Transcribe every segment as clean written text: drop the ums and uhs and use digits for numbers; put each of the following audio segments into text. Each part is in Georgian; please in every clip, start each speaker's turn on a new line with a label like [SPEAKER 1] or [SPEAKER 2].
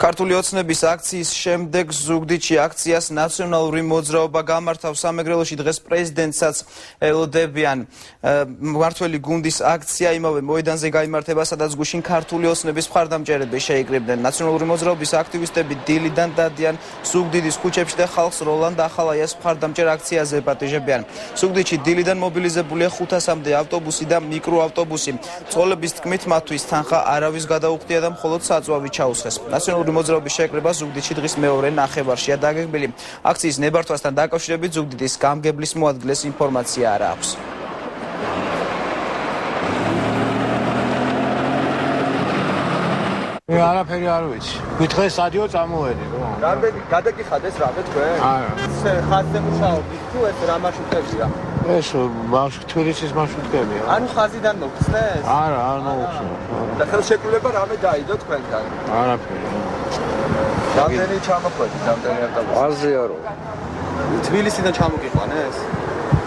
[SPEAKER 1] ქართული ოცნების აქციის შემდეგ ზუგდიდში აქციას ნაციონალური მოძრაობა გამართავს. სამეგრელოში დღეს პრეზიდენტსაც ელოდებიან. მმართველი გუნდის აქცია იმავე მოედანზე გაიმართება, სადაც გუშინ ქართული ოცნების მხარდამჭერები შეიკრიბნენ. ნაციონალური მოძრაობის აქტივისტები დილიდან დადიან ზუგდიდის ქუჩებში და ხალხს როლანდ ახალაიას მხარდამჭერ აქციაზე ეპატიჟებიან. ზუგდიდში დილიდან მობილიზებულია 500-მდე ავტობუსი და მიკროავტობუსი. მწყობრების თქმით, მათთვის თანხა არავის გადაუხდია და მხოლოდ საწვავი ჩაუსხეს. ნაციონალური მოძრაობის შეკრება ზუგდიდში დღის მეორე ნახევარშია დაგეგმილი. აქციის ნებართვასთან დაკავშირებით ზუგდიდის გამგებლის მოადგილეს ინფორმაცია არ აქვს.
[SPEAKER 2] არაფერი არ ვიცი. გითხე სადიო წამოვედი რომ.
[SPEAKER 3] რამდენი გადაგიხადეს რამე თქვენ?
[SPEAKER 2] არა.
[SPEAKER 3] ხაზზე მუშაობთ თუ ეს რა მარშრუტებია?
[SPEAKER 2] ეს თბილისის მარშრუტებია.
[SPEAKER 3] ანუ ხაზიდან მოგხსნეს?
[SPEAKER 2] არა, არ მოვხსნა.
[SPEAKER 3] და ხელშეკრულება რამე დაიდო თქვენთან?
[SPEAKER 2] არაფერი.
[SPEAKER 3] რამდენი ჩამოხვედით, რამდენი ავტობუსი?
[SPEAKER 4] აზია რო.
[SPEAKER 3] თბილისიდან ჩამოგიყვანეს?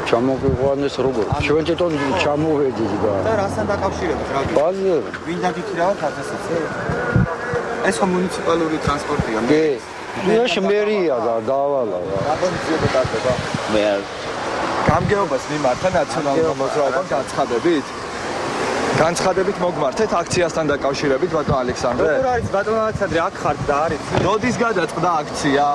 [SPEAKER 4] ჩამოგიყვანეს როგორ? ჩვენ თვითონ ჩამოვედით და.
[SPEAKER 3] და რასთან დაკავშირებით რა?
[SPEAKER 4] ბაზარ.
[SPEAKER 3] ვინდა გიქირავთ აზესიცი? ეს ხომ მუნიციპალური ტრანსპორტია?
[SPEAKER 4] კი. ეს მერია და დავალა.
[SPEAKER 3] რაბოლი ძიება დარდება?
[SPEAKER 4] მე
[SPEAKER 3] გამგეობას მიმართა ნაციონალურ მოძრაობამ განცხადებით? განცხადებით მოგმართეთ აქციასთან დაკავშირებით ბატონ ალექსანდრე?
[SPEAKER 5] როგორ არის ბატონ ალექსანდრე აქ ხართ და არის?
[SPEAKER 3] როდის გადაწყდა აქცია?